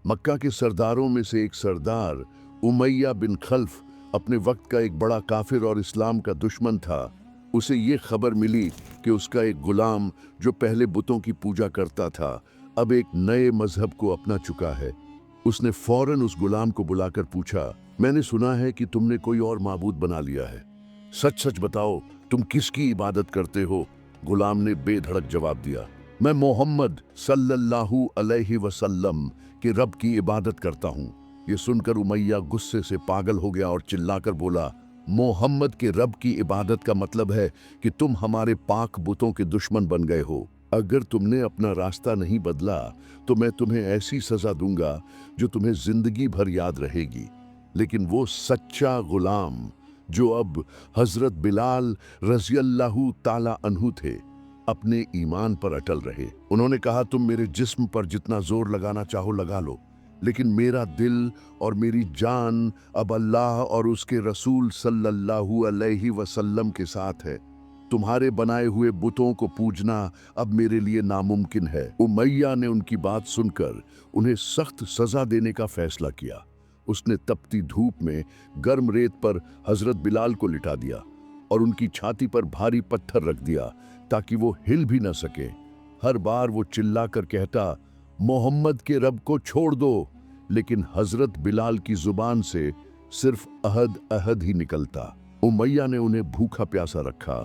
मक्का के सरदारों में से एक सरदार उमैया बिन खल्फ अपने वक्त का एक बड़ा काफिर और इस्लाम का दुश्मन था। उसे ये खबर मिली कि उसका एक गुलाम जो पहले बुतों की पूजा करता था अब एक नए मजहब को अपना चुका है। उसने फौरन उस गुलाम को बुलाकर पूछा, मैंने सुना है कि तुमने कोई और माबूद बना लिया है, सच सच बताओ तुम किसकी इबादत करते हो? गुलाम ने बेधड़क जवाब दिया, मैं मोहम्मद सल्लल्लाहु अलैहि वसल्लम के रब की इबादत करता हूँ। ये सुनकर उमैया गुस्से से पागल हो गया और चिल्लाकर बोला, मोहम्मद के रब की इबादत का मतलब है कि तुम हमारे पाक बुतों के दुश्मन बन गए हो। अगर तुमने अपना रास्ता नहीं बदला तो मैं तुम्हें ऐसी सजा दूंगा जो तुम्हें जिंदगी भर याद रहेगी। लेकिन वो सच्चा गुलाम जो अब हजरत बिलाल रज़ियल्लाहु ताला अन्हु थे, अपने ईमान पर अटल रहे। उन्होंने कहा, तुम मेरे जिस्म पर जितना जोर लगाना चाहो लगा लो, लेकिन मेरा दिल और मेरी जान अब अल्लाह और उसके रसूल सल्लल्लाहु अलैहि वसल्लम के साथ है। तुम्हारे बनाए हुए बुतों को पूजना अब मेरे लिए नामुमकिन है। उमैया ने उनकी बात सुनकर उन्हें सख्त सजा देने का फैसला किया। उसने तपती धूप में गर्म रेत पर हजरत बिलाल को लिटा दिया और उनकी छाती पर भारी पत्थर रख दिया ताकि वो हिल भी न सके। हर बार वो चिल्लाकर कहता, मोहम्मद के रब को छोड़ दो, लेकिन हजरत बिलाल की जुबान से सिर्फ अहद अहद ही निकलता। उमैया ने उन्हें भूखा प्यासा रखा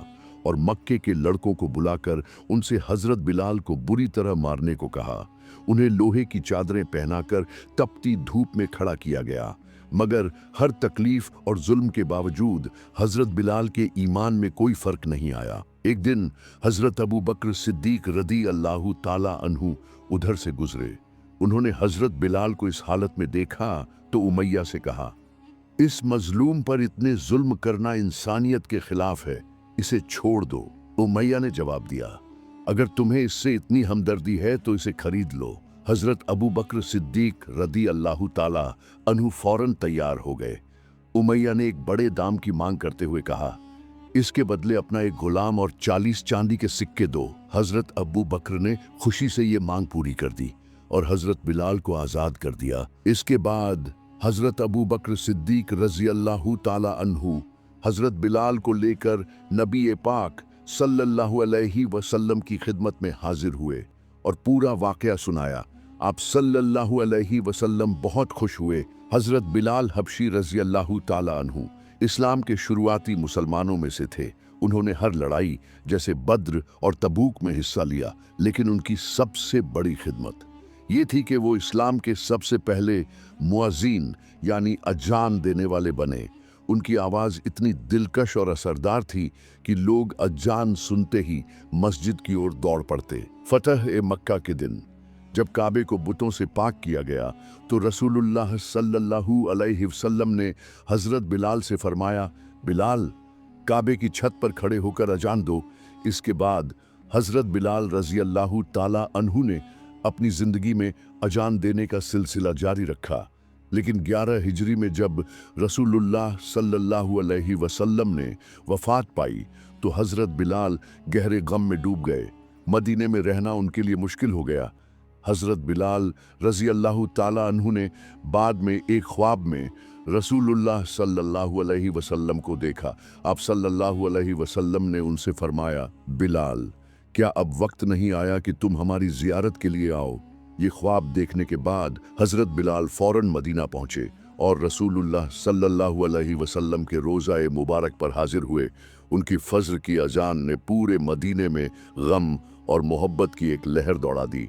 और मक्के के लड़कों को बुलाकर उनसे हजरत बिलाल को बुरी तरह मारने को कहा। उन्हें लोहे की चादरें पहनाकर तपती धूप में खड़ा किया गया, मगर हर तकलीफ और जुल्म के बावजूद हजरत बिलाल के ईमान में कोई फर्क नहीं आया। एक दिन हजरत अबू बकर सिद्दीक रदी अल्लाहु ताला अन्हु उधर से गुजरे। उन्होंने हजरत बिलाल को इस हालत में देखा तो उमैया से कहा, इस मजलूम पर इतने जुल्म करना इंसानियत के खिलाफ है, इसे छोड़ दो। उमैया ने जवाब दिया, अगर तुम्हें इससे इतनी हमदर्दी है तो इसे खरीद लो। हजरत अबू बकर सिद्दीक रदी अल्लाहु ताला अन्हु फौरन तैयार हो गए। उमैया ने एक बड़े दाम की मांग करते हुए कहा, इसके बदले अपना एक गुलाम और 40 चांदी के सिक्के दो। हजरत अबू बकर ने खुशी से ये मांग पूरी कर दी और हजरत बिलाल को आजाद कर दिया। इसके बाद हजरत अबू बकर सिद्दीक रजी अल्लाहु ताला अन्हु हजरत बिलाल को लेकर नबी पाक सल्लल्लाहु अलैहि वसल्लम की खिदमत में हाजिर हुए और पूरा वाकया सुनाया। आप सल्लल्लाहु अलैहि वसल्लम बहुत खुश हुए। हजरत बिलाल हबशी रजी अल्लाहु ताला अन्हु इस्लाम के शुरुआती मुसलमानों में से थे। उन्होंने हर लड़ाई जैसे बद्र और तबूक में हिस्सा लिया, लेकिन उनकी सबसे बड़ी खिदमत ये थी कि वो इस्लाम के सबसे पहले मुअज्जिन यानी अजान देने वाले बने। उनकी आवाज़ इतनी दिलकश और असरदार थी कि लोग अजान सुनते ही मस्जिद की ओर दौड़ पड़ते। फतह ए मक्का के दिन जब काबे को बुतों से पाक किया गया तो रसूलुल्लाह सल्लल्लाहु अलैहि वसल्लम ने हजरत बिलाल से फरमाया, बिलाल काबे की छत पर खड़े होकर अजान दो। इसके बाद हजरत बिलाल रजी अल्लाहु ताला अन्हु ने अपनी जिंदगी में अजान देने का सिलसिला जारी रखा। लेकिन 11 हिजरी में जब रसूलुल्लाह सल्लल्लाहु अलैहि वसल्लम ने वफात पाई तो हजरत बिलाल गहरे गम में डूब गए। मदीने में रहना उनके लिए मुश्किल हो गया। हजरत बिलाल रजी अल्लाहु ताला अन्हु ने बाद में एक ख्वाब में रसूलुल्लाह सल्लल्लाहु अलैहि वसल्लम को देखा। आप सल्लल्लाहु अलैहि वसल्लम ने उनसे फरमाया, बिलाल क्या अब वक्त नहीं आया कि तुम हमारी जियारत के लिए आओ? ये ख्वाब देखने के बाद हजरत बिलाल फौरन मदीना पहुंचे और रसूलुल्लाह सल्लल्लाहु अलैहि वसल्लम के रोज़ाए मुबारक पर हाजिर हुए। उनकी फज्र की अजान ने पूरे मदीने में गम और मोहब्बत की एक लहर दौड़ा दी।